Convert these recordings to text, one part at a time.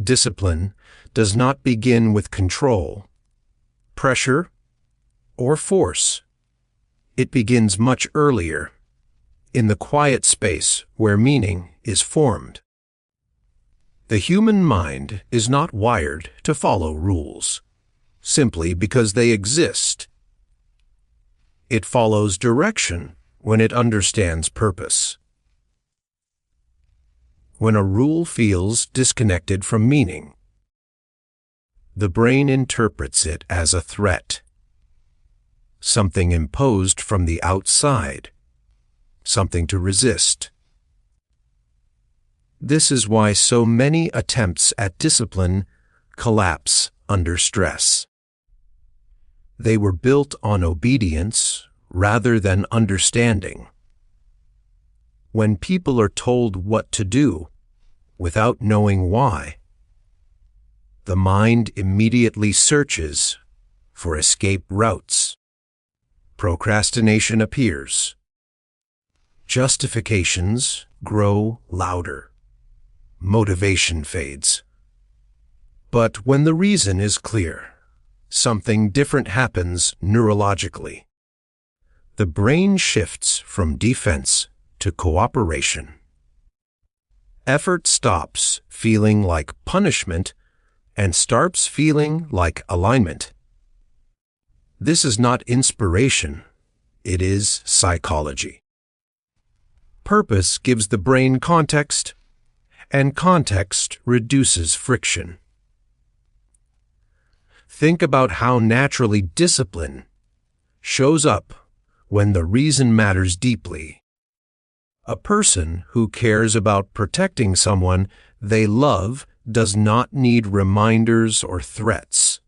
Discipline does not begin with control, pressure, or force. It begins much earlier, in the quiet space where meaning is formed. The human mind is not wired to follow rules, simply because they exist. It follows direction when it understands purpose. When a rule feels disconnected from meaning, the brain interprets it as a threat, something imposed from the outside, something to resist. This is why so many attempts at discipline collapse under stress. They were built on obedience rather than understanding. When people are told what to do without knowing why, the mind immediately searches for escape routes. Procrastination appears. Justifications grow louder. Motivation fades. But when the reason is clear, something different happens neurologically. The brain shifts from defense to cooperation. Effort stops feeling like punishment and starts feeling like alignment. This is not inspiration, it is psychology. Purpose gives the brain context, and context reduces friction. Think about how naturally discipline shows up when the reason matters deeply. A person who cares about protecting someone they love does not need reminders or threats.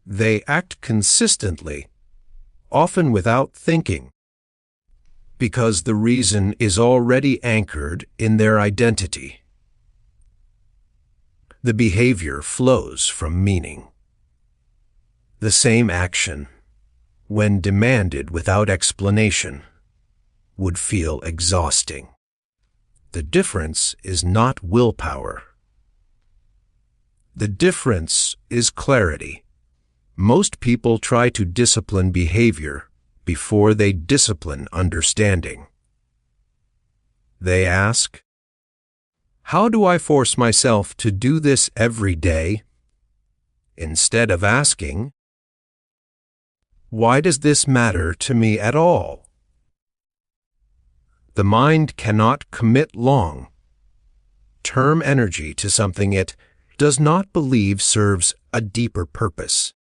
They act consistently, often without thinking, because the reason is already anchored in their identity. The behavior flows from meaning. The same action, when demanded without explanation, would feel exhausting. The difference is not willpower. The difference is clarity. Most people try to discipline behavior before they discipline understanding. They ask, "How do I force myself to do this every day?" instead of asking, "Why does this matter to me at all?" The mind cannot commit long-term energy to something it does not believe serves a deeper purpose.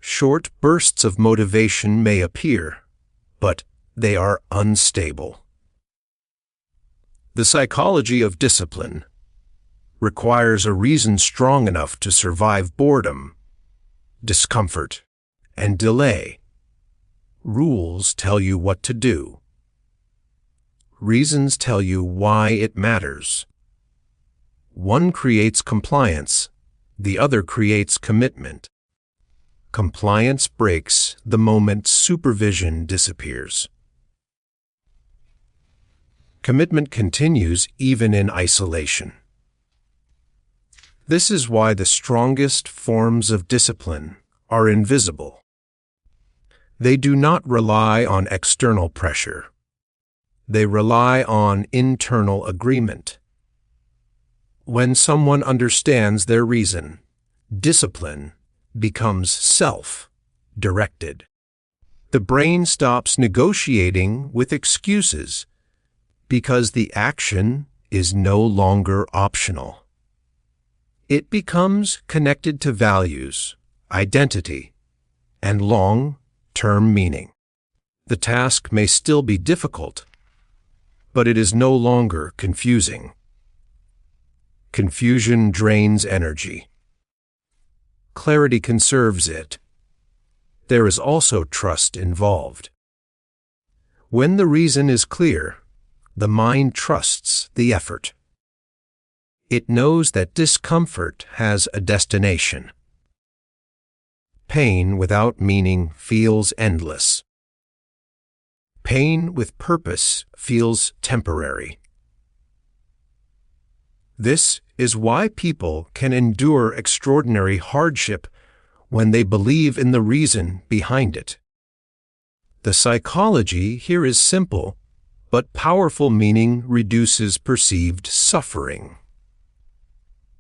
Short bursts of motivation may appear, but they are unstable. The psychology of discipline requires a reason strong enough to survive boredom, discomfort, and delay. Rules tell you what to do. Reasons tell you why it matters. One creates compliance, the other creates commitment. Compliance breaks the moment supervision disappears. Commitment continues even in isolation. This is why the strongest forms of discipline are invisible. They do not rely on external pressure. They rely on internal agreement. When someone understands their reason, discipline becomes self-directed. The brain stops negotiating with excuses because the action is no longer optional. It becomes connected to values, identity, and long-term meaning. The task may still be difficult, but it is no longer confusing. Confusion drains energy. Clarity conserves it. There is also trust involved. When the reason is clear, the mind trusts the effort. It knows that discomfort has a destination. Pain without meaning feels endless. Pain with purpose feels temporary. This is why people can endure extraordinary hardship when they believe in the reason behind it. The psychology here is simple, but powerful meaning reduces perceived suffering.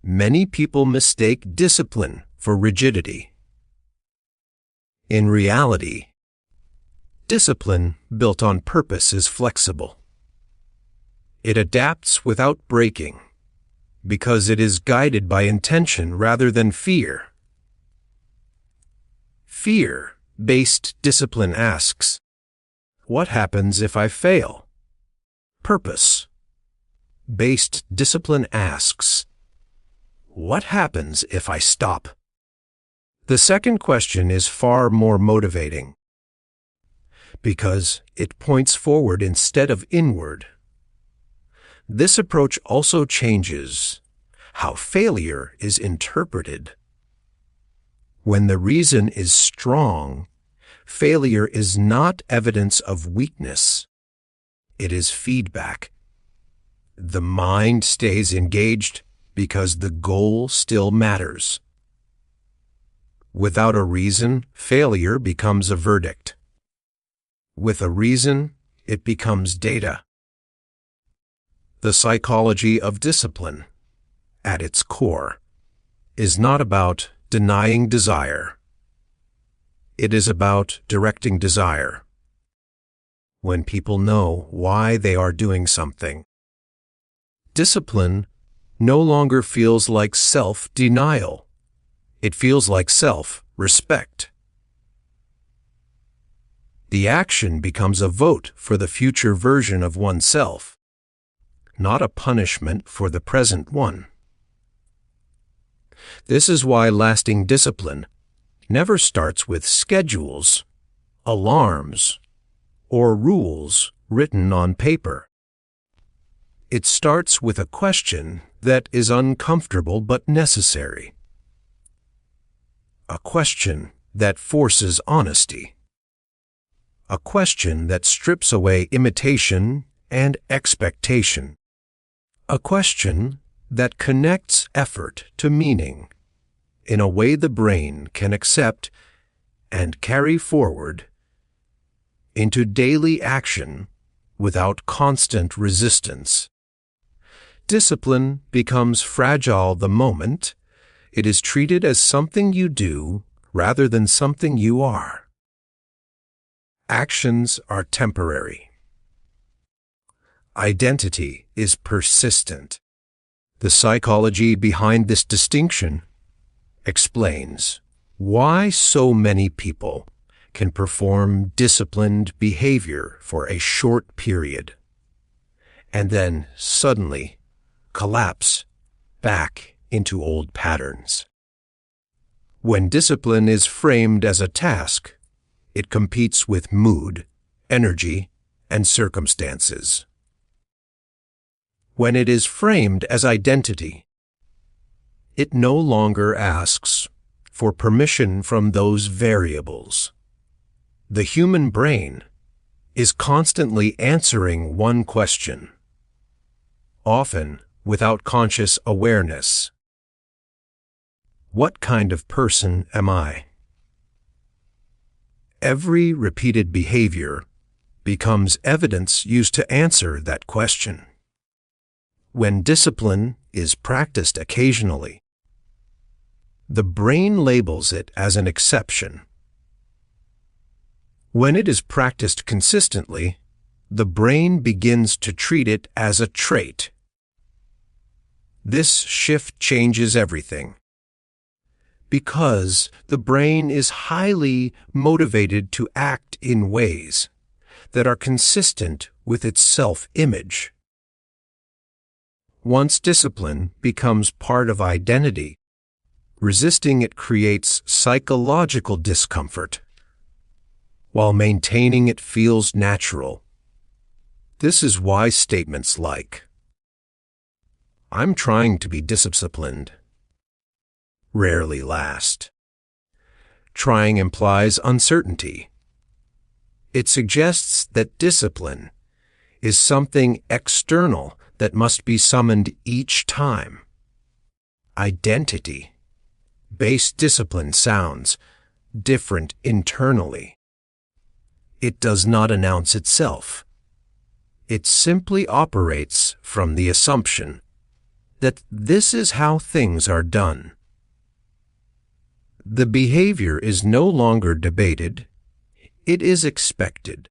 Many people mistake discipline for rigidity. In reality, discipline built on purpose is flexible. It adapts without breaking, because it is guided by intention rather than fear. Fear-based discipline asks, "What happens if I fail?" Purpose-based discipline asks, "What happens if I stop?" The second question is far more motivating, because it points forward instead of inward. This approach also changes how failure is interpreted. When the reason is strong, failure is not evidence of weakness. It is feedback. The mind stays engaged because the goal still matters. Without a reason, failure becomes a verdict. With a reason, it becomes data. The psychology of discipline, at its core, is not about denying desire. It is about directing desire. When people know why they are doing something, discipline no longer feels like self-denial. It feels like self-respect. The action becomes a vote for the future version of oneself, not a punishment for the present one. This is why lasting discipline never starts with schedules, alarms, or rules written on paper. It starts with a question that is uncomfortable but necessary. A question that forces honesty. A question that strips away imitation and expectation. A question that connects effort to meaning in a way the brain can accept and carry forward into daily action without constant resistance. Discipline becomes fragile the moment it is treated as something you do rather than something you are. Actions are temporary. Identity is persistent. The psychology behind this distinction explains why so many people can perform disciplined behavior for a short period and then suddenly collapse back into old patterns. When discipline is framed as a task, it competes with mood, energy, and circumstances. When it is framed as identity, it no longer asks for permission from those variables. The human brain is constantly answering one question, often without conscious awareness. What kind of person am I? Every repeated behavior becomes evidence used to answer that question. When discipline is practiced occasionally, the brain labels it as an exception. When it is practiced consistently, the brain begins to treat it as a trait. This shift changes everything, because the brain is highly motivated to act in ways that are consistent with its self-image. Once discipline becomes part of identity, resisting it creates psychological discomfort, while maintaining it feels natural. This is why statements like, "I'm trying to be disciplined," rarely last. Trying implies uncertainty. It suggests that discipline is something external that must be summoned each time. Identity-based discipline sounds different internally. It does not announce itself. It simply operates from the assumption that this is how things are done. The behavior is no longer debated, it is expected.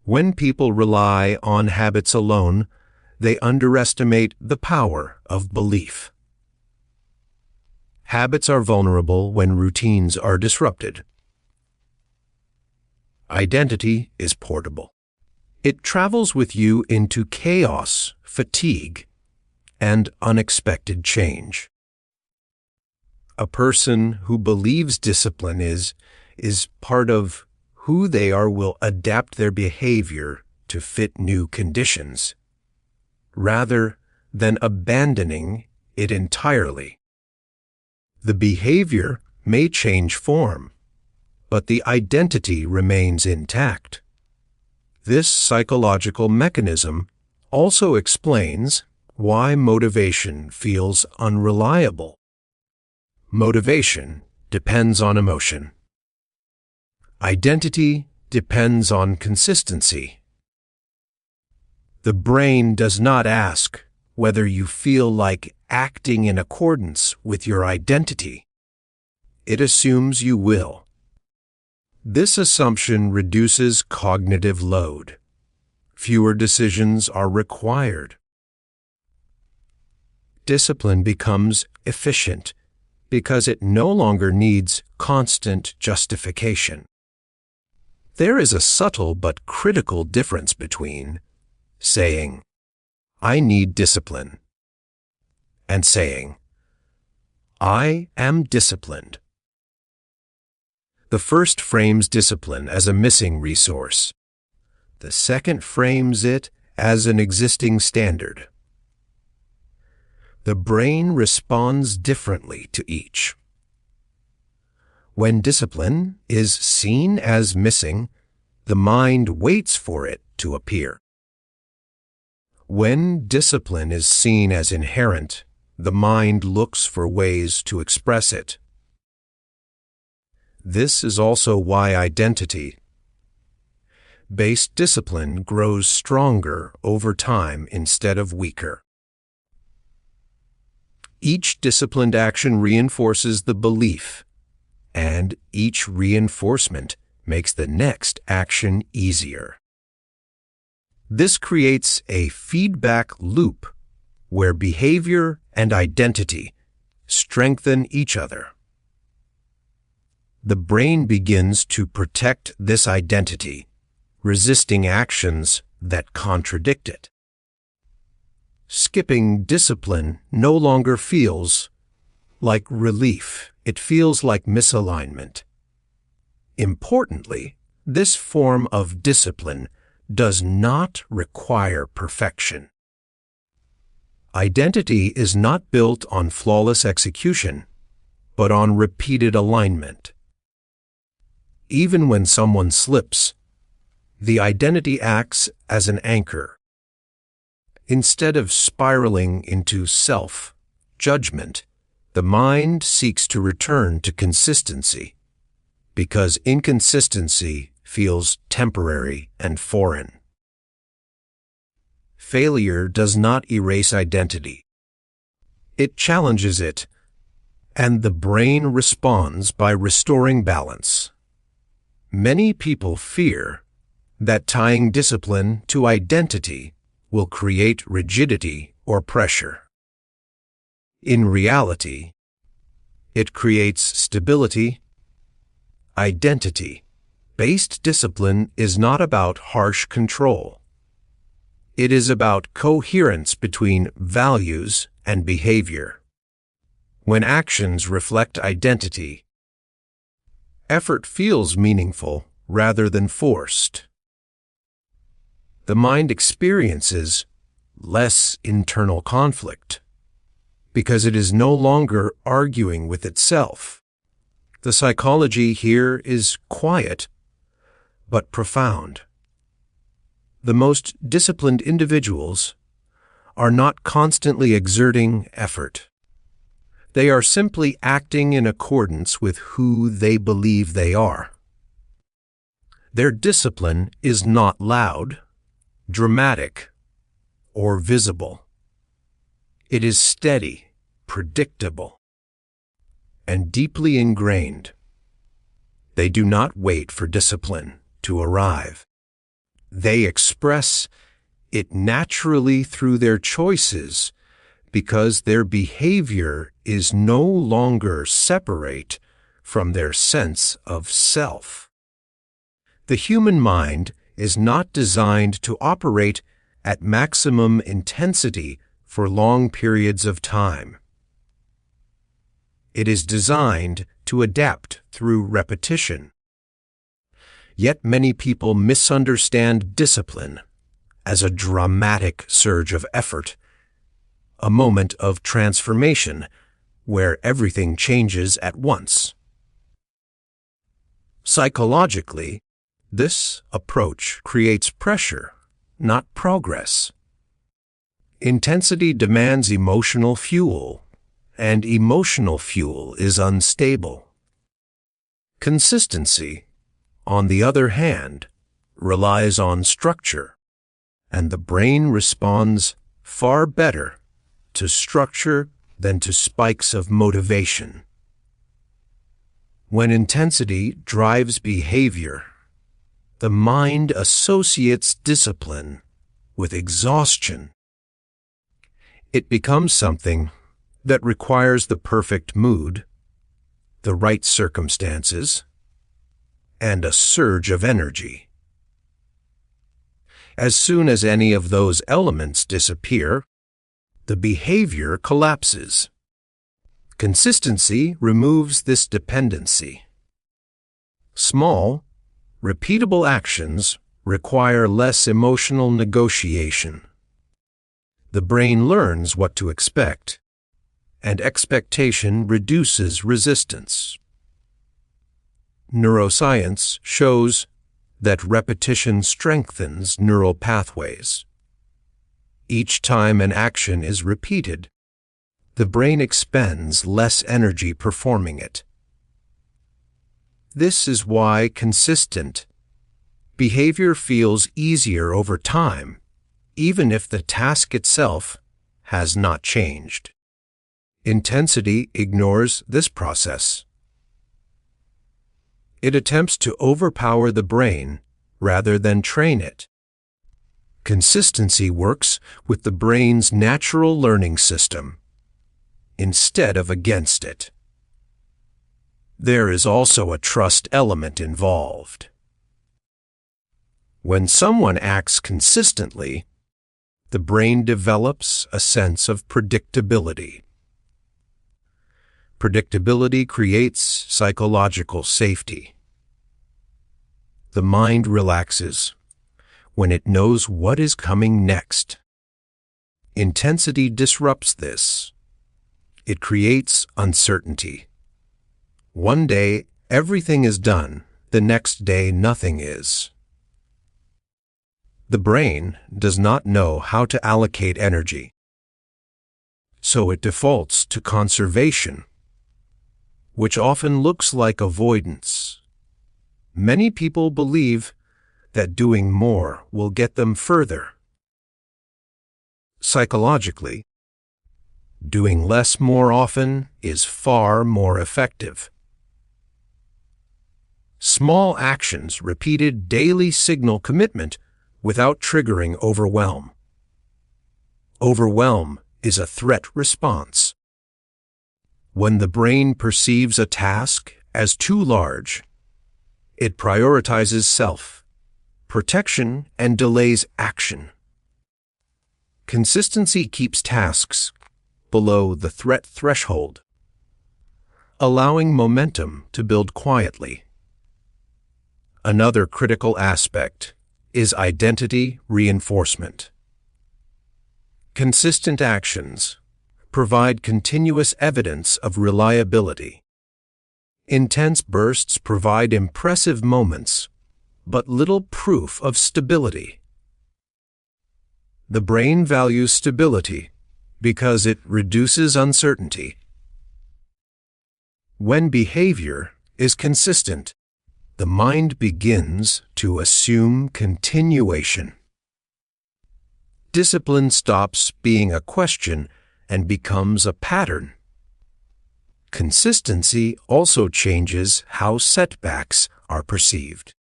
When people rely on habits alone, they underestimate the power of belief. Habits are vulnerable when routines are disrupted. Identity is portable. It travels with you into chaos, fatigue, and unexpected change. A person who believes discipline is part of who they are will adapt their behavior to fit new conditions, rather than abandoning it entirely. The behavior may change form, but the identity remains intact. This psychological mechanism also explains why motivation feels unreliable. Motivation depends on emotion. Identity depends on consistency. The brain does not ask whether you feel like acting in accordance with your identity. It assumes you will. This assumption reduces cognitive load. Fewer decisions are required. Discipline becomes efficient because it no longer needs constant justification. There is a subtle but critical difference between saying, "I need discipline," and saying, "I am disciplined." The first frames discipline as a missing resource. The second frames it as an existing standard. The brain responds differently to each. When discipline is seen as missing, the mind waits for it to appear. When discipline is seen as inherent, the mind looks for ways to express it. This is also why identity-based discipline grows stronger over time instead of weaker. Each disciplined action reinforces the belief, and each reinforcement makes the next action easier. This creates a feedback loop where behavior and identity strengthen each other. The brain begins to protect this identity, resisting actions that contradict it. Skipping discipline no longer feels like relief. It feels like misalignment. Importantly, this form of discipline does not require perfection. Identity is not built on flawless execution, but on repeated alignment. Even when someone slips, the identity acts as an anchor. Instead of spiraling into self-judgment, the mind seeks to return to consistency, because inconsistency feels temporary and foreign. Failure does not erase identity. It challenges it, and the brain responds by restoring balance. Many people fear that tying discipline to identity will create rigidity or pressure. In reality, it creates stability. Identity-based discipline is not about harsh control. It is about coherence between values and behavior. When actions reflect identity, effort feels meaningful rather than forced. The mind experiences less internal conflict because it is no longer arguing with itself. The psychology here is quiet but profound. The most disciplined individuals are not constantly exerting effort. They are simply acting in accordance with who they believe they are. Their discipline is not loud, dramatic, or visible. It is steady, predictable, and deeply ingrained. They do not wait for discipline to arrive. They express it naturally through their choices because their behavior is no longer separate from their sense of self. The human mind is not designed to operate at maximum intensity for long periods of time. It is designed to adapt through repetition. Yet many people misunderstand discipline as a dramatic surge of effort, a moment of transformation where everything changes at once. Psychologically, this approach creates pressure, not progress. Intensity demands emotional fuel, and emotional fuel is unstable. Consistency, on the other hand, relies on structure, and the brain responds far better to structure than to spikes of motivation. When intensity drives behavior, the mind associates discipline with exhaustion. It becomes something that requires the perfect mood, the right circumstances, and a surge of energy. As soon as any of those elements disappear, the behavior collapses. Consistency removes this dependency. Small, repeatable actions require less emotional negotiation. The brain learns what to expect, and expectation reduces resistance. Neuroscience shows that repetition strengthens neural pathways. Each time an action is repeated, the brain expends less energy performing it. This is why consistent behavior feels easier over time, even if the task itself has not changed. Intensity ignores this process. It attempts to overpower the brain rather than train it. Consistency works with the brain's natural learning system instead of against it. There is also a trust element involved. When someone acts consistently, the brain develops a sense of predictability. Predictability creates psychological safety. The mind relaxes when it knows what is coming next. Intensity disrupts this. It creates uncertainty. One day, everything is done. The next day, nothing is. The brain does not know how to allocate energy, so it defaults to conservation, which often looks like avoidance. Many people believe that doing more will get them further. Psychologically, doing less more often is far more effective. Small actions repeated daily signal commitment without triggering overwhelm. Overwhelm is a threat response. When the brain perceives a task as too large, it prioritizes self-protection and delays action. Consistency keeps tasks below the threat threshold, allowing momentum to build quietly. Another critical aspect is identity reinforcement. Consistent actions provide continuous evidence of reliability. Intense bursts provide impressive moments, but little proof of stability. The brain values stability because it reduces uncertainty. When behavior is consistent, the mind begins to assume continuation. Discipline stops being a question and becomes a pattern. Consistency also changes how setbacks are perceived.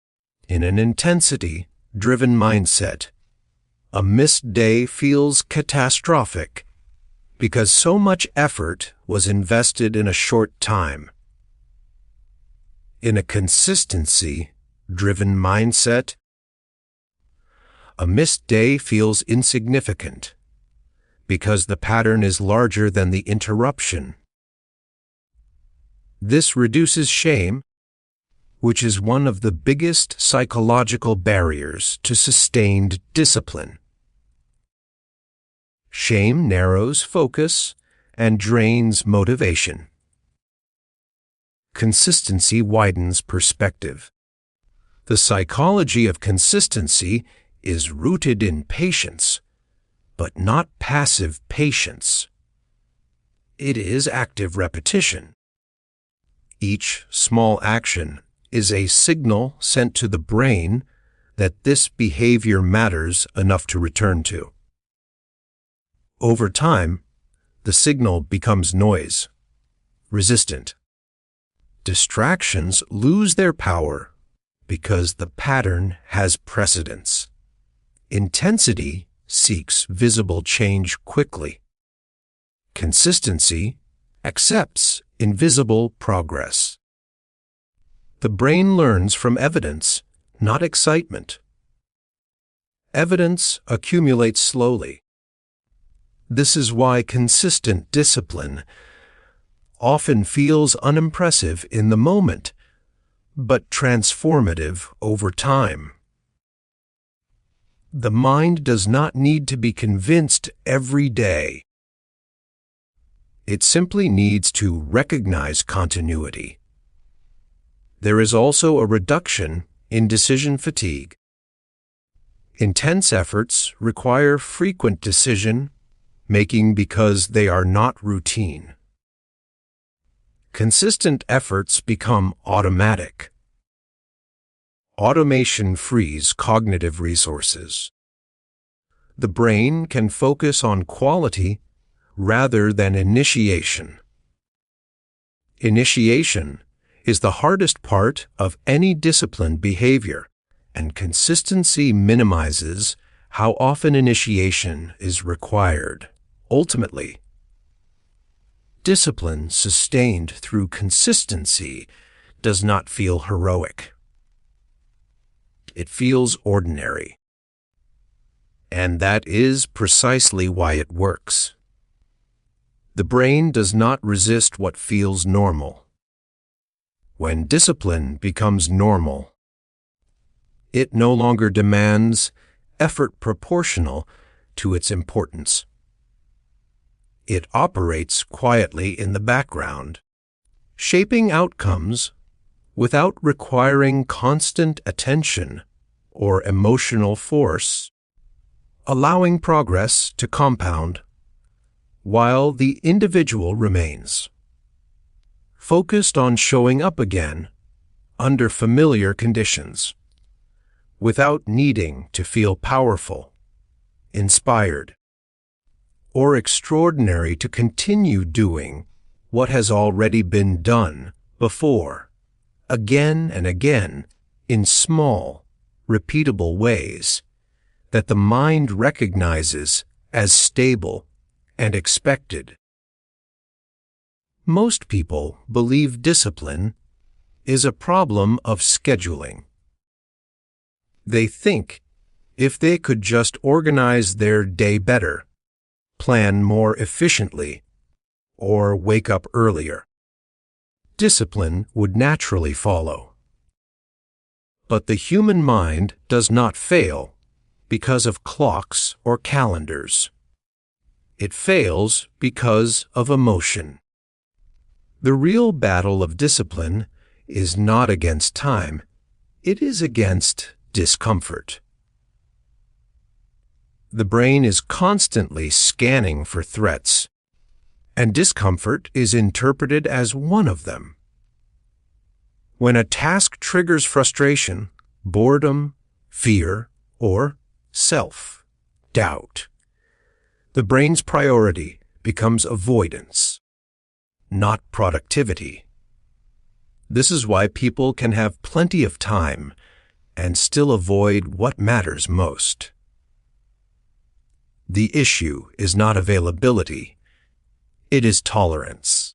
In an intensity-driven mindset, a missed day feels catastrophic because so much effort was invested in a short time. In a consistency-driven mindset, a missed day feels insignificant because the pattern is larger than the interruption. This reduces shame, which is one of the biggest psychological barriers to sustained discipline. Shame narrows focus and drains motivation. Consistency widens perspective. The psychology of consistency is rooted in patience, but not passive patience. It is active repetition. Each small action is a signal sent to the brain that this behavior matters enough to return to. Over time, the signal becomes noise, resistant. Distractions lose their power because the pattern has precedence. Intensity seeks visible change quickly. Consistency accepts invisible progress. The brain learns from evidence, not excitement. Evidence accumulates slowly. This is why consistent discipline often feels unimpressive in the moment, but transformative over time. The mind does not need to be convinced every day. It simply needs to recognize continuity. There is also a reduction in decision fatigue. Intense efforts require frequent decision-making because they are not routine. Consistent efforts become automatic. Automation frees cognitive resources. The brain can focus on quality rather than initiation. Initiation is the hardest part of any disciplined behavior, and consistency minimizes how often initiation is required. Ultimately, discipline sustained through consistency does not feel heroic. It feels ordinary. And that is precisely why it works. The brain does not resist what feels normal. When discipline becomes normal, it no longer demands effort proportional to its importance. It operates quietly in the background, shaping outcomes without requiring constant attention or emotional force, allowing progress to compound while the individual remains focused on showing up again under familiar conditions, without needing to feel powerful, inspired, or extraordinary to continue doing what has already been done before, again and again, in small, repeatable ways that the mind recognizes as stable and expected. Most people believe discipline is a problem of scheduling. They think if they could just organize their day better, plan more efficiently, or wake up earlier, discipline would naturally follow. But the human mind does not fail because of clocks or calendars. It fails because of emotion. The real battle of discipline is not against time, it is against discomfort. the brain is constantly scanning for threats, and discomfort is interpreted as one of them. When a task triggers frustration, boredom, fear, or self-doubt, the brain's priority becomes avoidance, not productivity. This is why people can have plenty of time and still avoid what matters most. The issue is not availability, it is tolerance.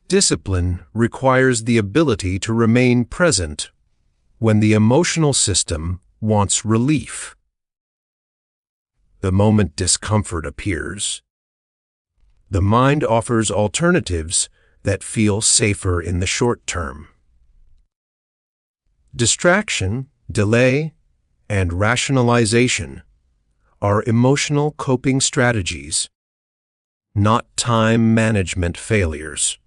Discipline requires the ability to remain present when the emotional system wants relief. The moment discomfort appears, the mind offers alternatives that feel safer in the short term. Distraction, delay, and rationalization are emotional coping strategies, not time management failures.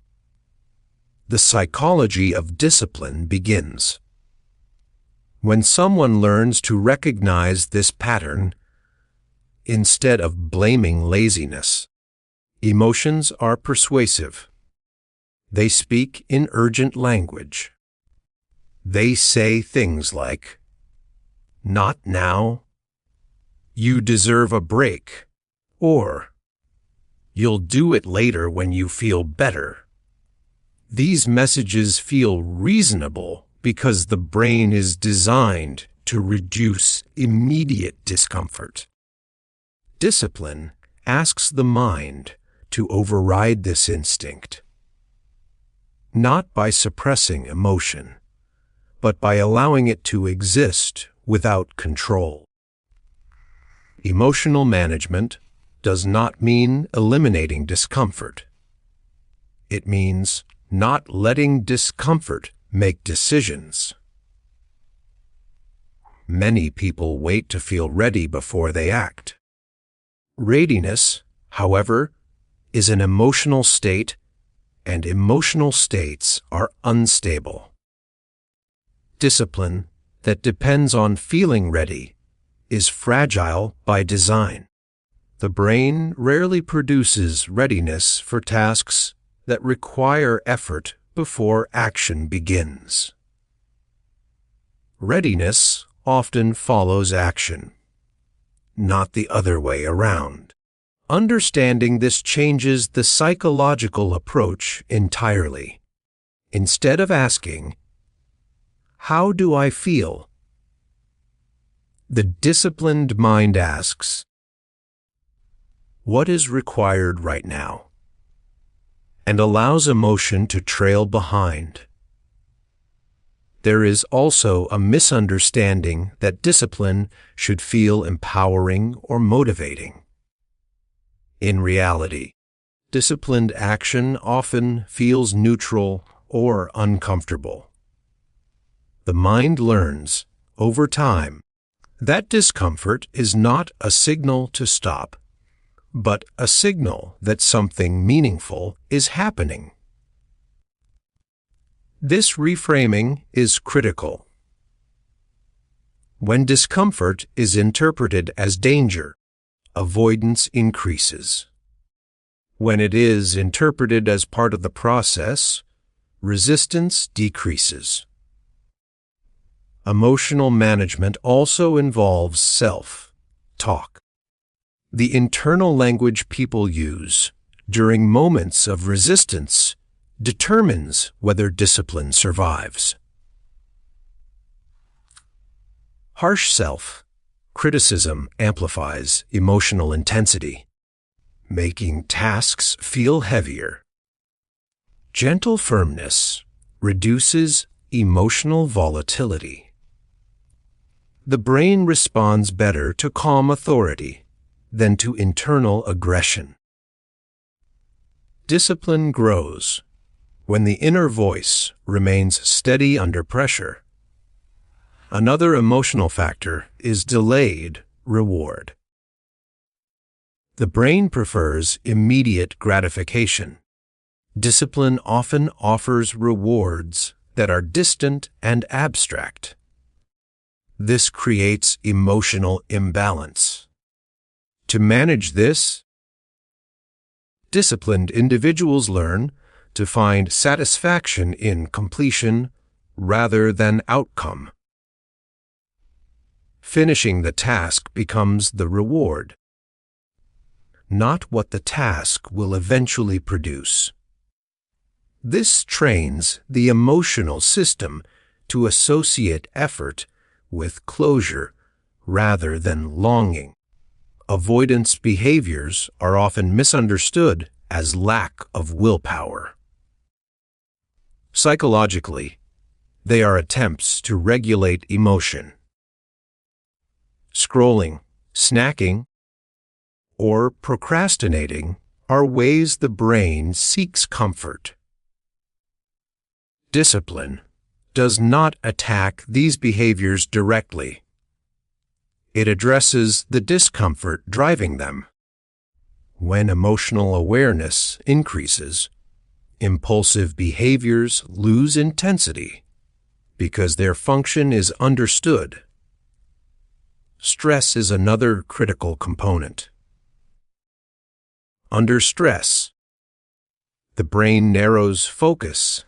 The psychology of discipline begins when someone learns to recognize this pattern instead of blaming laziness. Emotions are persuasive. They speak in urgent language. They say things like, "Not now," "You deserve a break," or "You'll do it later when you feel better." These messages feel reasonable because the brain is designed to reduce immediate discomfort. Discipline asks the mind to override this instinct, not by suppressing emotion, but by allowing it to exist without control. Emotional management does not mean eliminating discomfort. It means not letting discomfort make decisions. Many people wait to feel ready before they act. Readiness, however, is an emotional state, and emotional states are unstable. Discipline that depends on feeling ready is fragile by design. The brain rarely produces readiness for tasks that require effort before action begins. Readiness often follows action, not the other way around. Understanding this changes the psychological approach entirely. Instead of asking, "How do I feel?" the disciplined mind asks, "What is required right now?" and allows emotion to trail behind. There is also a misunderstanding that discipline should feel empowering or motivating. In reality, disciplined action often feels neutral or uncomfortable. The mind learns, over time, that discomfort is not a signal to stop, but a signal that something meaningful is happening. This reframing is critical. When discomfort is interpreted as danger, avoidance increases. When it is interpreted as part of the process, resistance decreases. Emotional management also involves self-talk. The internal language people use during moments of resistance determines whether discipline survives. Harsh self-criticism amplifies emotional intensity, making tasks feel heavier. Gentle firmness reduces emotional volatility. The brain responds better to calm authority than to internal aggression. Discipline grows when the inner voice remains steady under pressure. Another emotional factor is delayed reward. The brain prefers immediate gratification. Discipline often offers rewards that are distant and abstract. This creates emotional imbalance. To manage this, disciplined individuals learn to find satisfaction in completion rather than outcome. Finishing the task becomes the reward, not what the task will eventually produce. This trains the emotional system to associate effort with closure rather than longing. Avoidance behaviors are often misunderstood as lack of willpower. Psychologically, they are attempts to regulate emotion. Scrolling, snacking, or procrastinating are ways the brain seeks comfort. Discipline does not attack these behaviors directly. It addresses the discomfort driving them. When emotional awareness increases, impulsive behaviors lose intensity because their function is understood. Stress is another critical component. Under stress, the brain narrows focus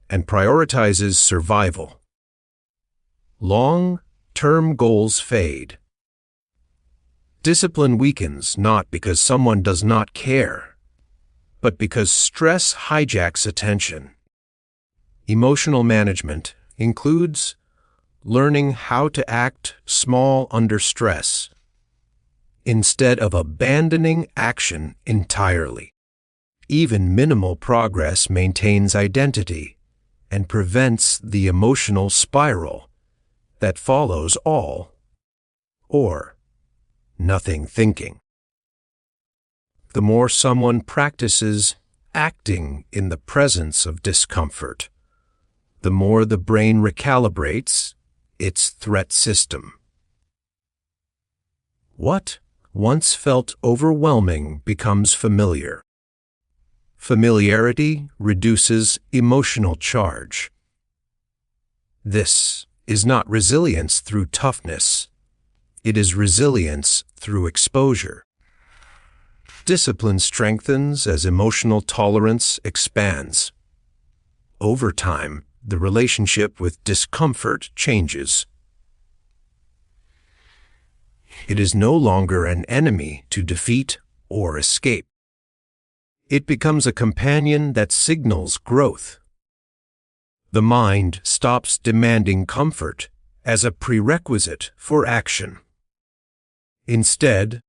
and prioritizes survival. Long-term goals fade. Discipline weakens not because someone does not care, but because stress hijacks attention. Emotional management includes learning how to act small under stress, instead of abandoning action entirely. Even minimal progress maintains identity and prevents the emotional spiral that follows all or nothing thinking. The more someone practices acting in the presence of discomfort, the more the brain recalibrates its threat system. What once felt overwhelming becomes familiar. Familiarity reduces emotional charge. This is not resilience through toughness. It is resilience through exposure. Discipline strengthens as emotional tolerance expands. Over time, the relationship with discomfort changes. It is no longer an enemy to defeat or escape. It becomes a companion that signals growth. The mind stops demanding comfort as a prerequisite for action. Instead,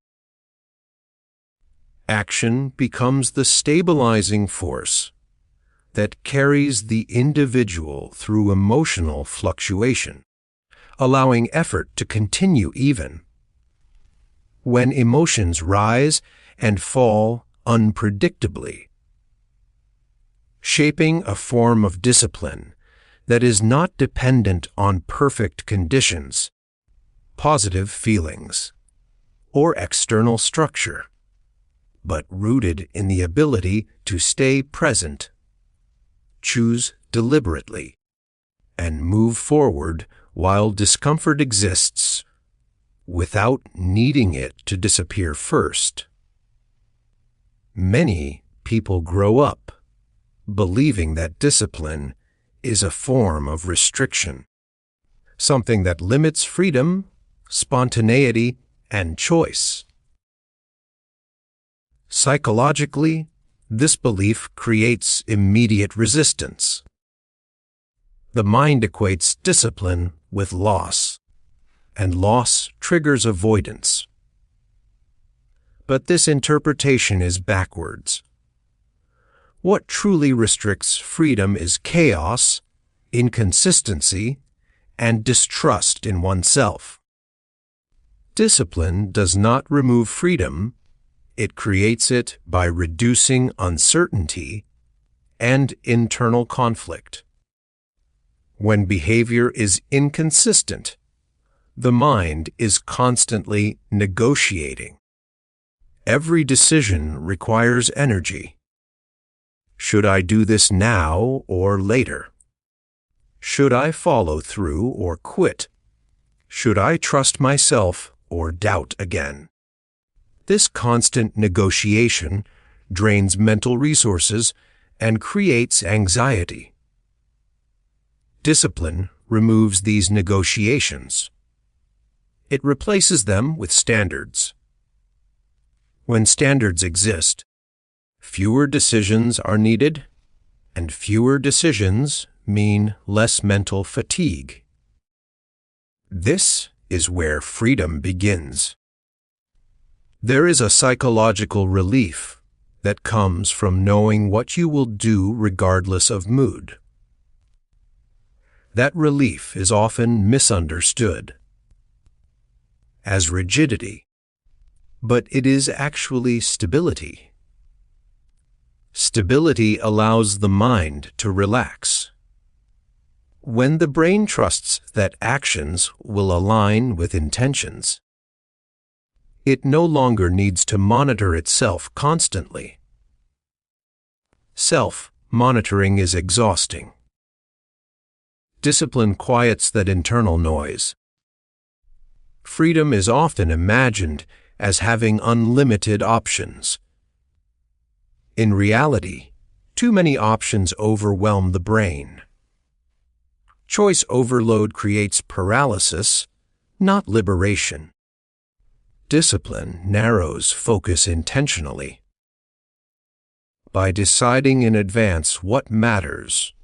action becomes the stabilizing force that carries the individual through emotional fluctuation, allowing effort to continue even when emotions rise and fall unpredictably. Shaping a form of discipline that is not dependent on perfect conditions, positive feelings, or external structure, but rooted in the ability to stay present, choose deliberately, and move forward while discomfort exists, without needing it to disappear first. Many people grow up believing that discipline is a form of restriction, something that limits freedom, spontaneity, and choice. Psychologically, this belief creates immediate resistance. The mind equates discipline with loss, and loss triggers avoidance. But this interpretation is backwards. What truly restricts freedom is chaos, inconsistency, and distrust in oneself. Discipline does not remove freedom, it creates it by reducing uncertainty and internal conflict. When behavior is inconsistent, the mind is constantly negotiating. Every decision requires energy. Should I do this now or later? Should I follow through or quit? Should I trust myself or doubt again? This constant negotiation drains mental resources and creates anxiety. Discipline removes these negotiations. It replaces them with standards. When standards exist, fewer decisions are needed, and fewer decisions mean less mental fatigue. This is where freedom begins. There is a psychological relief that comes from knowing what you will do regardless of mood. That relief is often misunderstood as rigidity, but it is actually stability. Stability allows the mind to relax. When the brain trusts that actions will align with intentions, it no longer needs to monitor itself constantly. Self-monitoring is exhausting. Discipline quiets that internal noise. Freedom is often imagined as having unlimited options. In reality, too many options overwhelm the brain. Choice overload creates paralysis, not liberation. Discipline narrows focus intentionally. By deciding in advance what matters,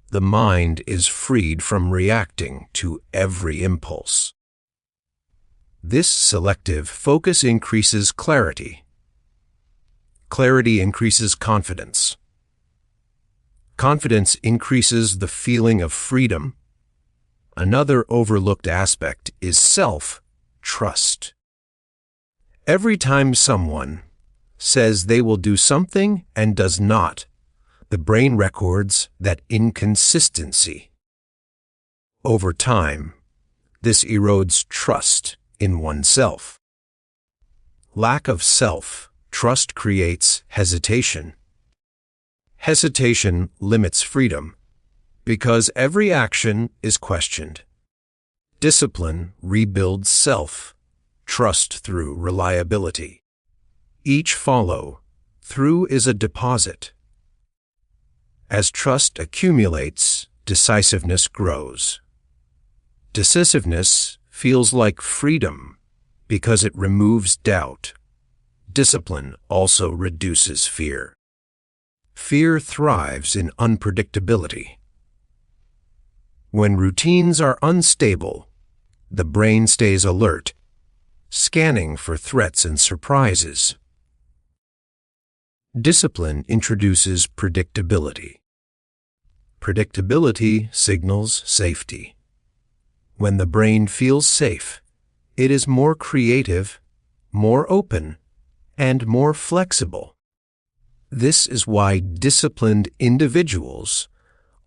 the mind is freed from reacting to every impulse. This selective focus increases clarity. Clarity increases confidence. Confidence increases the feeling of freedom. Another overlooked aspect is self-trust. Every time someone says they will do something and does not, the brain records that inconsistency. Over time, this erodes trust in oneself. Lack of self-trust creates hesitation. Hesitation limits freedom because every action is questioned. Discipline rebuilds self-trust through reliability. Each follow-through is a deposit. As trust accumulates, decisiveness grows. Decisiveness feels like freedom because it removes doubt. Discipline also reduces fear. Fear thrives in unpredictability. When routines are unstable, the brain stays alert, scanning for threats and surprises. Discipline introduces predictability. Predictability signals safety. When the brain feels safe, it is more creative, more open, and more flexible. This is why disciplined individuals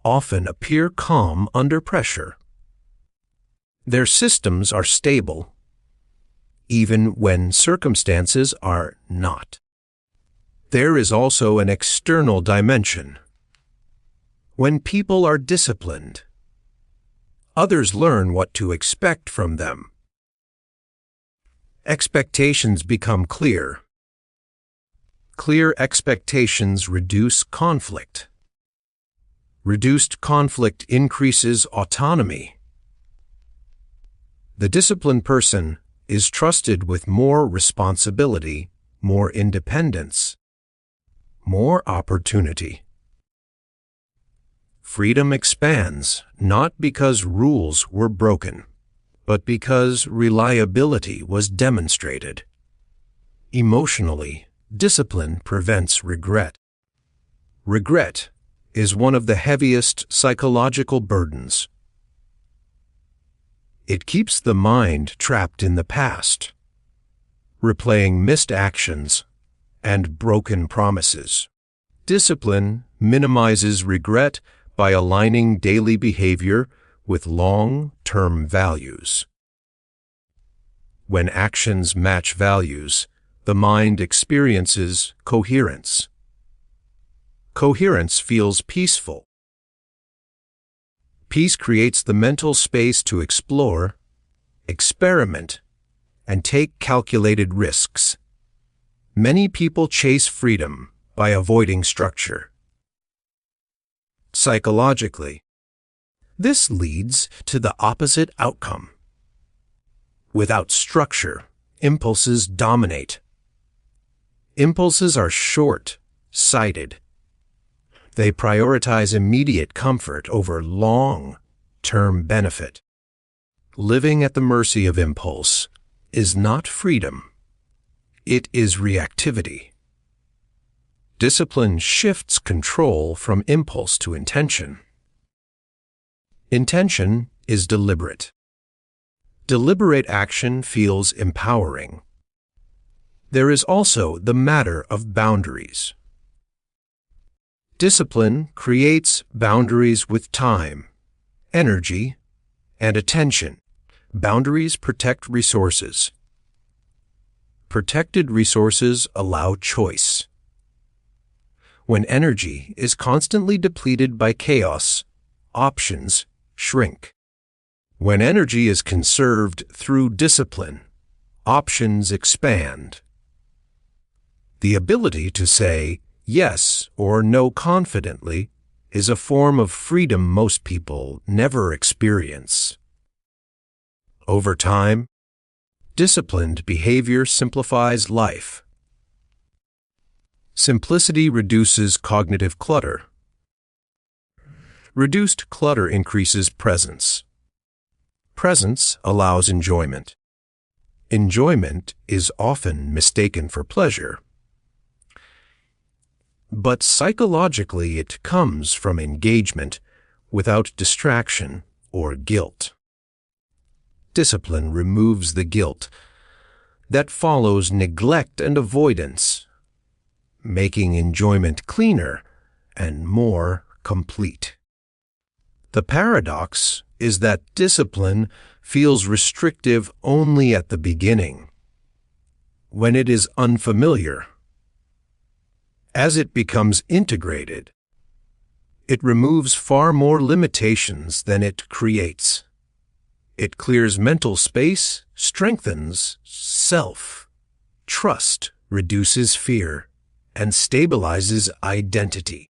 often appear calm under pressure. Their systems are stable, even when circumstances are not. There is also an external dimension. When people are disciplined, others learn what to expect from them. Expectations become clear. Clear expectations reduce conflict. Reduced conflict increases autonomy. The disciplined person is trusted with more responsibility, more independence, more opportunity. Freedom expands not because rules were broken, but because reliability was demonstrated. Emotionally, discipline prevents regret. Regret is one of the heaviest psychological burdens. It keeps the mind trapped in the past, replaying missed actions and broken promises. Discipline minimizes regret by aligning daily behavior with long-term values. When actions match values, the mind experiences coherence. Coherence feels peaceful. Peace creates the mental space to explore, experiment, and take calculated risks. Many people chase freedom by avoiding structure. Psychologically, this leads to the opposite outcome. Without structure, impulses dominate. Impulses are short-sighted. They prioritize immediate comfort over long-term benefit. Living at the mercy of impulse is not freedom. It is reactivity. Discipline shifts control from impulse to intention. Intention is deliberate. Deliberate action feels empowering. There is also the matter of boundaries. Discipline creates boundaries with time, energy, and attention. Boundaries protect resources. Protected resources allow choice. When energy is constantly depleted by chaos, options shrink. When energy is conserved through discipline, options expand. The ability to say yes or no confidently is a form of freedom most people never experience. Over time, disciplined behavior simplifies life. Simplicity reduces cognitive clutter. Reduced clutter increases presence. Presence allows enjoyment. Enjoyment is often mistaken for pleasure. But psychologically it comes from engagement without distraction or guilt. Discipline removes the guilt that follows neglect and avoidance, making enjoyment cleaner and more complete. The paradox is that discipline feels restrictive only at the beginning, when it is unfamiliar. As it becomes integrated, it removes far more limitations than it creates. It clears mental space, strengthens self-trust, reduces fear, and stabilizes identity.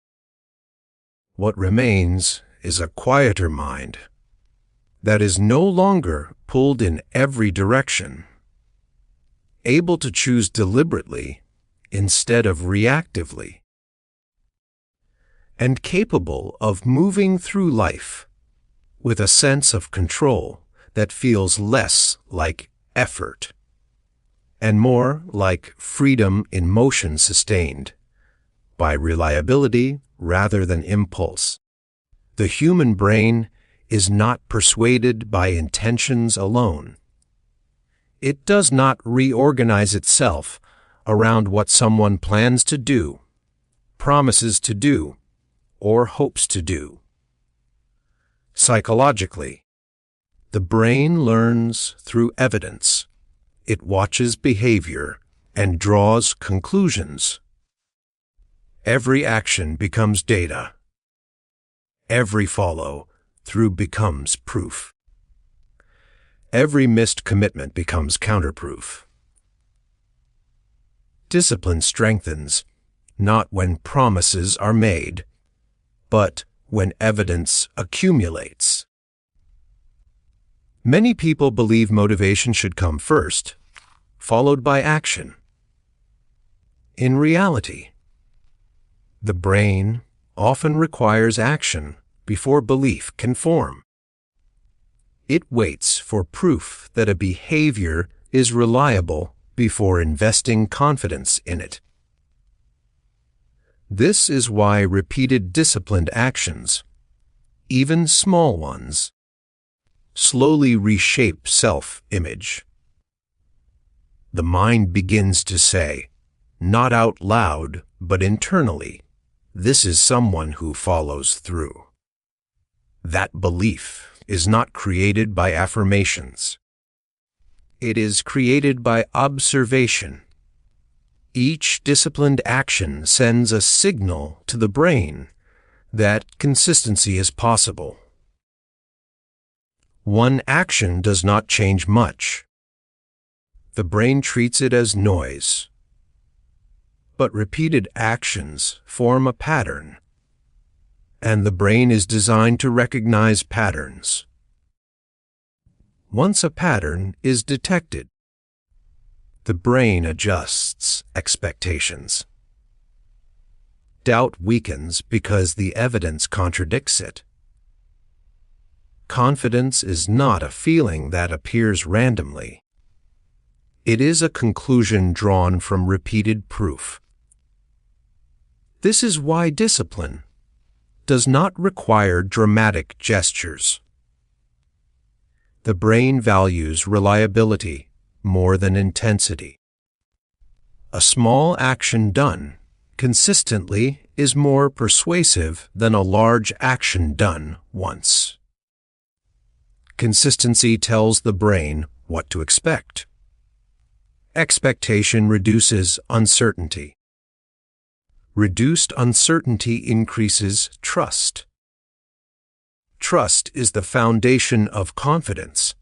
What remains is a quieter mind that is no longer pulled in every direction, able to choose deliberately instead of reactively, and capable of moving through life with a sense of control that feels less like effort and more like freedom in motion sustained by reliability rather than impulse. The human brain is not persuaded by intentions alone. It does not reorganize itself around what someone plans to do, promises to do, or hopes to do. Psychologically, the brain learns through evidence. It watches behavior and draws conclusions. Every action becomes data. Every follow-through becomes proof. Every missed commitment becomes counterproof. Discipline strengthens not when promises are made, but when evidence accumulates. Many people believe motivation should come first, followed by action. In reality, the brain often requires action before belief can form. It waits for proof that a behavior is reliable before investing confidence in it. This is why repeated disciplined actions, even small ones, slowly reshape self-image. The mind begins to say, not out loud, but internally, this is someone who follows through. That belief is not created by affirmations. It is created by observation. Each disciplined action sends a signal to the brain that consistency is possible. One action does not change much. The brain treats it as noise. But repeated actions form a pattern, and the brain is designed to recognize patterns. Once a pattern is detected, the brain adjusts expectations. Doubt weakens because the evidence contradicts it. Confidence is not a feeling that appears randomly. It is a conclusion drawn from repeated proof. This is why discipline does not require dramatic gestures. The brain values reliability more than intensity. A small action done consistently is more persuasive than a large action done once. Consistency tells the brain what to expect. Expectation reduces uncertainty. Reduced uncertainty increases trust. Trust is the foundation of confidence.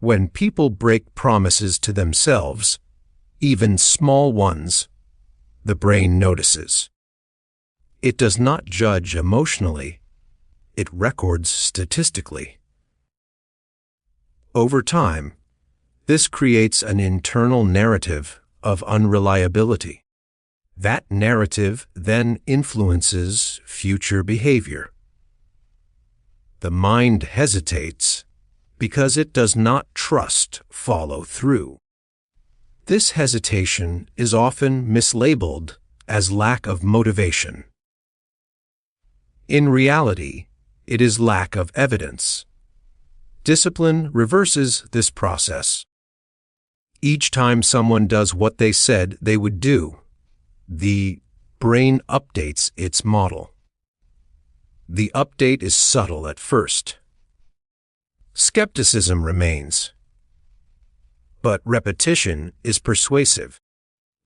When people break promises to themselves, even small ones, the brain notices. It does not judge emotionally, it records statistically. Over time, this creates an internal narrative of unreliability. That narrative then influences future behavior. The mind hesitates because it does not trust follow-through. This hesitation is often mislabeled as lack of motivation. In reality, it is lack of evidence. Discipline reverses this process. Each time someone does what they said they would do, the brain updates its model. The update is subtle at first. Skepticism remains, but repetition is persuasive.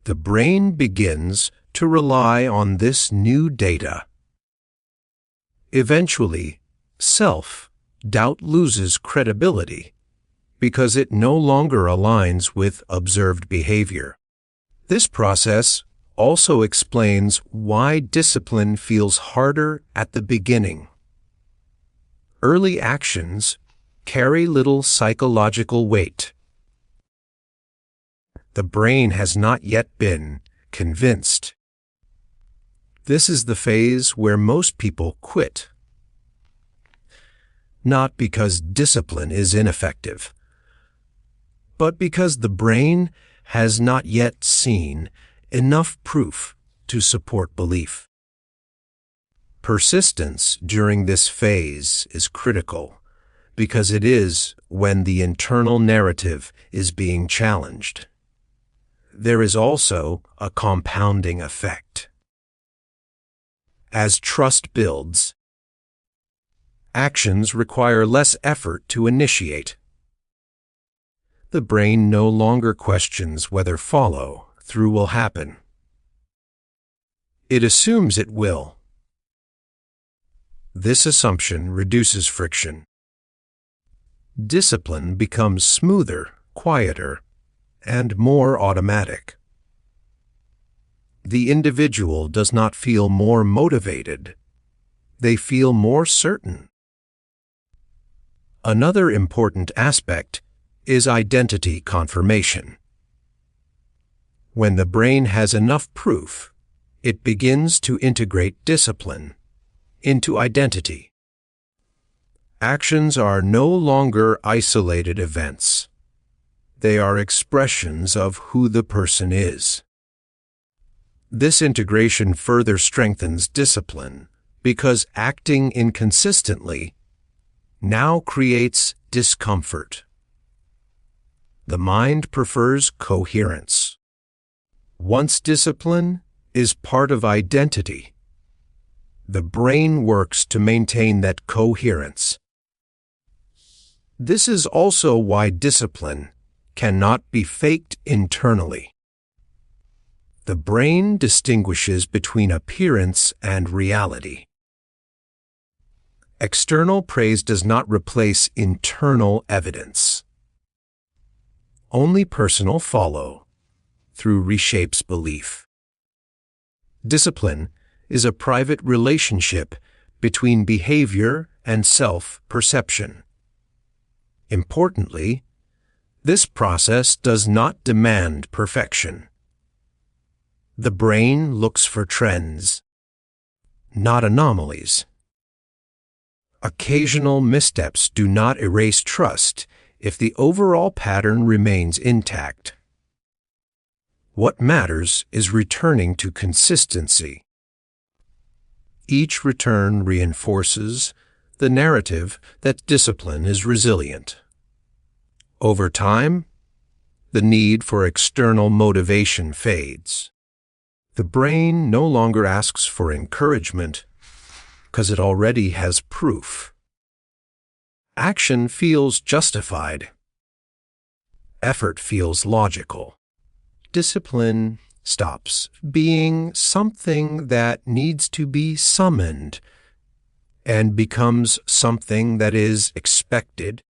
The brain begins to rely on this new data. Eventually, self-doubt loses credibility because it no longer aligns with observed behavior. This process also explains why discipline feels harder at the beginning. Early actions carry little psychological weight. The brain has not yet been convinced. This is the phase where most people quit. Not because discipline is ineffective, but because the brain has not yet seen enough proof to support belief. Persistence during this phase is critical because it is when the internal narrative is being challenged. There is also a compounding effect. As trust builds, actions require less effort to initiate. The brain no longer questions whether follow-through will happen. It assumes it will. This assumption reduces friction. Discipline becomes smoother, quieter, and more automatic. The individual does not feel more motivated. They feel more certain. Another important aspect is identity confirmation. When the brain has enough proof, it begins to integrate discipline into identity. Actions are no longer isolated events. They are expressions of who the person is. This integration further strengthens discipline because acting inconsistently now creates discomfort. The mind prefers coherence. Once discipline is part of identity, the brain works to maintain that coherence. This is also why discipline cannot be faked internally. The brain distinguishes between appearance and reality. External praise does not replace internal evidence. Only personal follow through reshapes belief. Discipline is a private relationship between behavior and self-perception. Importantly, this process does not demand perfection. The brain looks for trends, not anomalies. Occasional missteps do not erase trust if the overall pattern remains intact. What matters is returning to consistency. Each return reinforces the narrative that discipline is resilient. Over time, the need for external motivation fades. The brain no longer asks for encouragement because it already has proof. Action feels justified. Effort feels logical. Discipline stops being something that needs to be summoned and becomes something that is expected,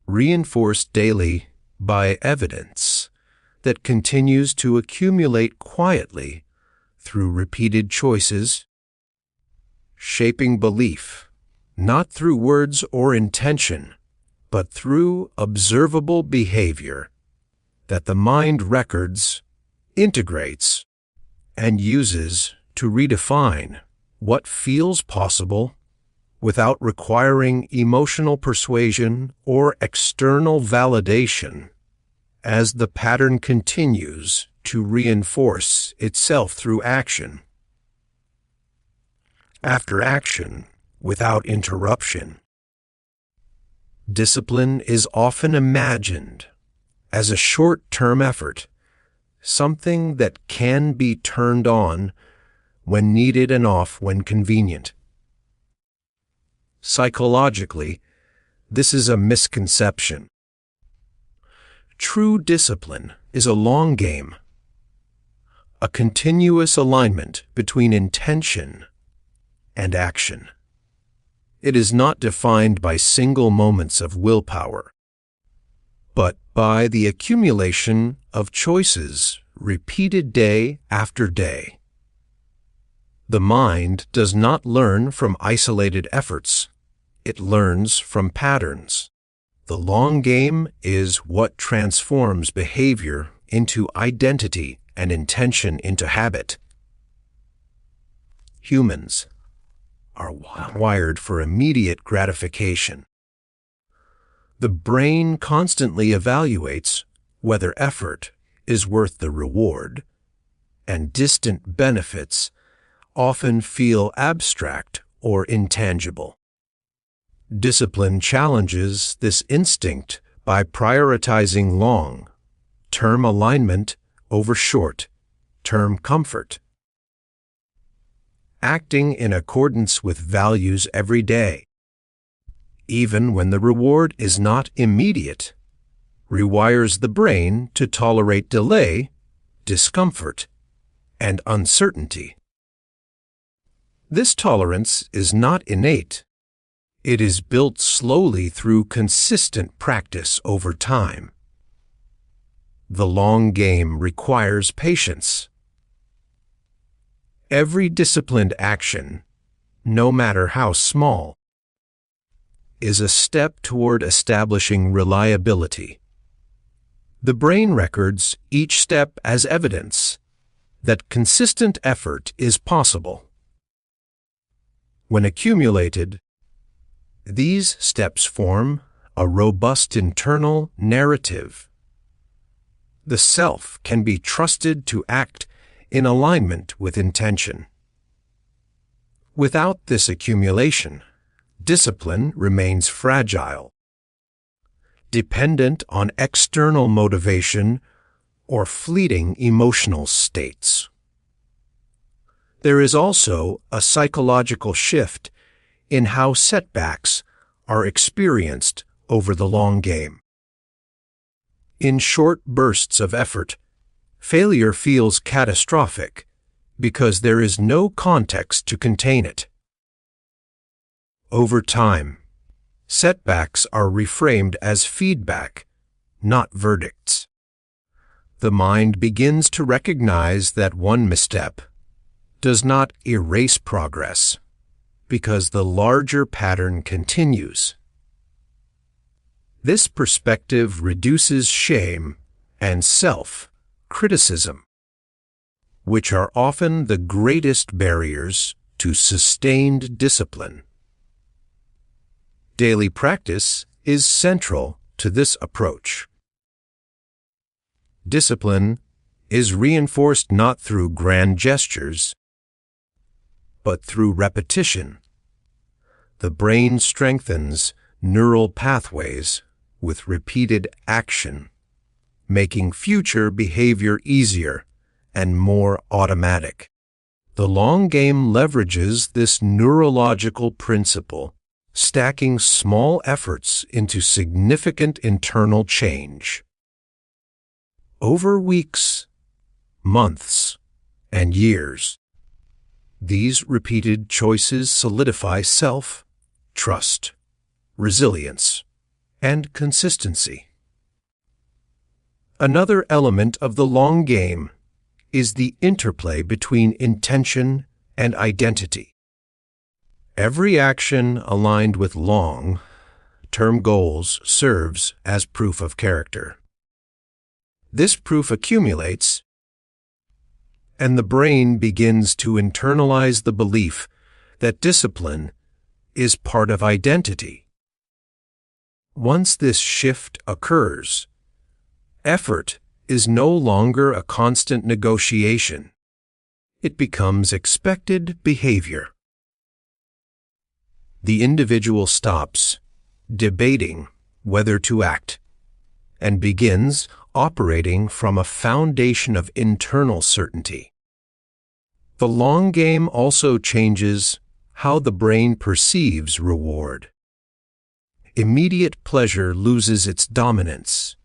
reinforced daily by evidence that continues to accumulate quietly through repeated choices, shaping belief, not through words or intention, but through observable behavior that the mind records, integrates, and uses to redefine what feels possible without requiring emotional persuasion or external validation as the pattern continues to reinforce itself through action. After action, without interruption. Discipline is often imagined as a short-term effort, something that can be turned on when needed and off when convenient. Psychologically, this is a misconception. True discipline is a long game, a continuous alignment between intention and action. It is not defined by single moments of willpower, but by the accumulation of choices repeated day after day. The mind does not learn from isolated efforts. It learns from patterns. The long game is what transforms behavior into identity and intention into habit. Humans are wired for immediate gratification. The brain constantly evaluates whether effort is worth the reward, and distant benefits often feel abstract or intangible. Discipline challenges this instinct by prioritizing long-term alignment over short-term comfort. Acting in accordance with values every day, even when the reward is not immediate, rewires the brain to tolerate delay, discomfort, and uncertainty. This tolerance is not innate. It is built slowly through consistent practice over time. The long game requires patience. Every disciplined action, no matter how small, is a step toward establishing reliability. The brain records each step as evidence that consistent effort is possible. When accumulated, these steps form a robust internal narrative. The self can be trusted to act in alignment with intention. Without this accumulation, discipline remains fragile, dependent on external motivation or fleeting emotional states. There is also a psychological shift in how setbacks are experienced over the long game. In short bursts of effort, failure feels catastrophic because there is no context to contain it. Over time, setbacks are reframed as feedback, not verdicts. The mind begins to recognize that one misstep does not erase progress, because the larger pattern continues. This perspective reduces shame and self-criticism, which are often the greatest barriers to sustained discipline. Daily practice is central to this approach. Discipline is reinforced not through grand gestures, but through repetition. The brain strengthens neural pathways with repeated action, making future behavior easier and more automatic. The long game leverages this neurological principle, stacking small efforts into significant internal change. Over weeks, months, and years, these repeated choices solidify self-trust, resilience, and consistency. Another element of the long game is the interplay between intention and identity. Every action aligned with long-term goals serves as proof of character. This proof accumulates, and the brain begins to internalize the belief that discipline is part of identity. Once this shift occurs, effort is no longer a constant negotiation. It becomes expected behavior. The individual stops debating whether to act and begins operating from a foundation of internal certainty. The long game also changes how the brain perceives reward. Immediate pleasure loses its dominance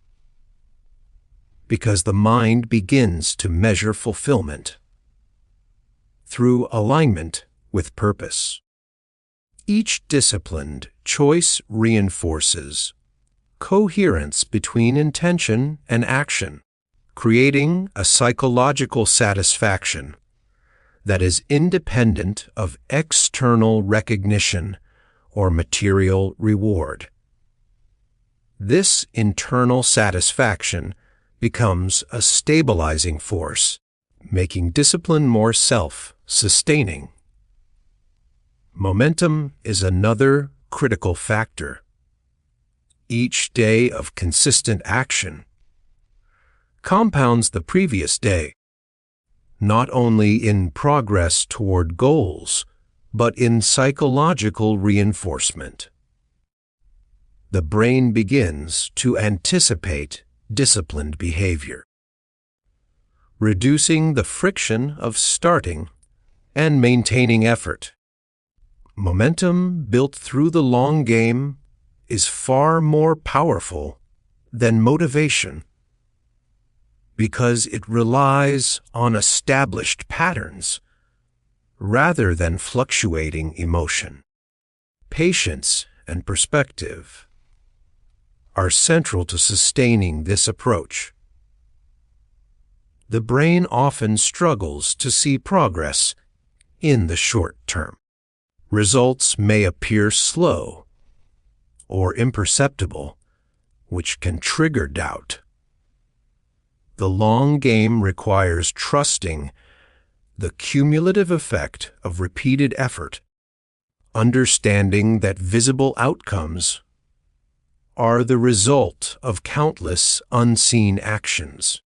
because the mind begins to measure fulfillment through alignment with purpose. Each disciplined choice reinforces coherence between intention and action, creating a psychological satisfaction that is independent of external recognition or material reward. This internal satisfaction becomes a stabilizing force, making discipline more self-sustaining. Momentum is another critical factor. Each day of consistent action compounds the previous day, not only in progress toward goals, but in psychological reinforcement. The brain begins to anticipate disciplined behavior, reducing the friction of starting and maintaining effort. Momentum built through the long game is far more powerful than motivation because it relies on established patterns rather than fluctuating emotion. Patience and perspective are central to sustaining this approach. The brain often struggles to see progress in the short term. Results may appear slow or imperceptible, which can trigger doubt. The long game requires trusting the cumulative effect of repeated effort, understanding that visible outcomes are the result of countless unseen actions.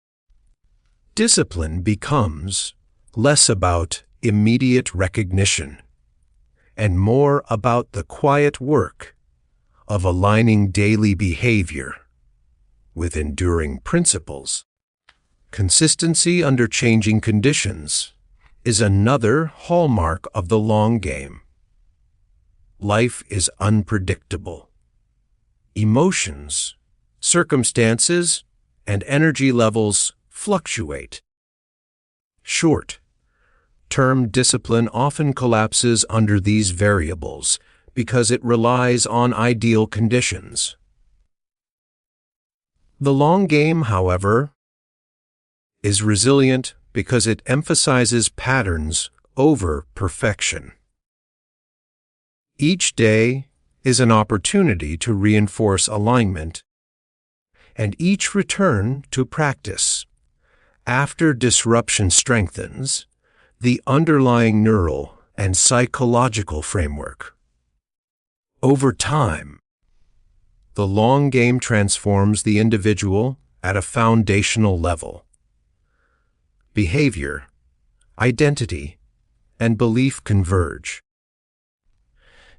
Discipline becomes less about immediate recognition and more about the quiet work of aligning daily behavior with enduring principles. Consistency under changing conditions is another hallmark of the long game. Life is unpredictable. Emotions, circumstances, and energy levels fluctuate. Short-term discipline often collapses under these variables because it relies on ideal conditions. The long game, however, is resilient because it emphasizes patterns over perfection. Each day is an opportunity to reinforce alignment, and each return to practice, after disruption, strengthens the underlying neural and psychological framework. Over time, the long game transforms the individual at a foundational level. Behavior, identity, and belief converge.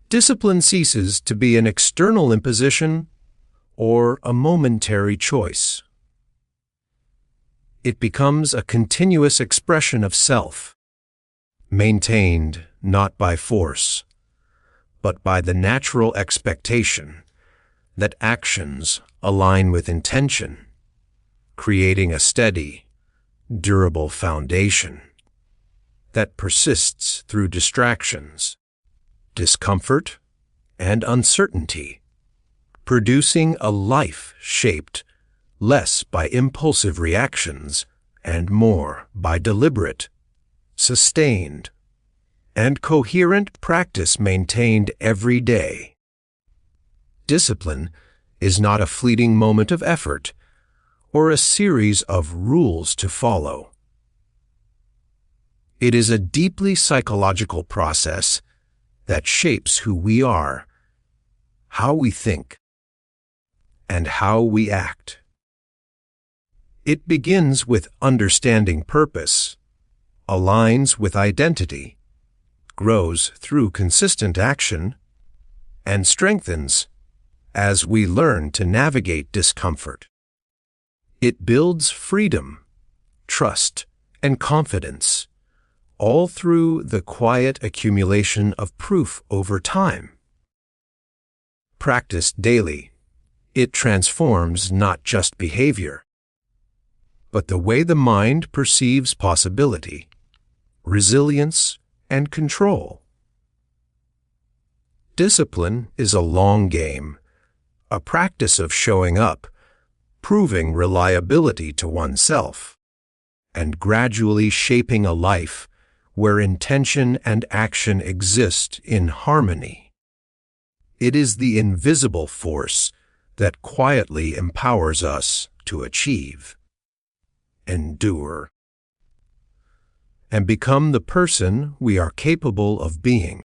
Discipline ceases to be an external imposition or a momentary choice. It becomes a continuous expression of self, maintained not by force, but by the natural expectation that actions align with intention, creating a steady, durable foundation that persists through distractions, discomfort, and uncertainty, producing a life shaped less by impulsive reactions and more by deliberate, sustained, and coherent practice maintained every day. Discipline is not a fleeting moment of effort or a series of rules to follow. It is a deeply psychological process that shapes who we are, how we think, and how we act. It begins with understanding purpose, aligns with identity, grows through consistent action, and strengthens as we learn to navigate discomfort. It builds freedom, trust, and confidence, all through the quiet accumulation of proof over time. Practiced daily, it transforms not just behavior, but the way the mind perceives possibility, resilience, and control. Discipline is a long game, a practice of showing up, proving reliability to oneself, and gradually shaping a life where intention and action exist in harmony. It is the invisible force that quietly empowers us to achieve, endure, and become the person we are capable of being.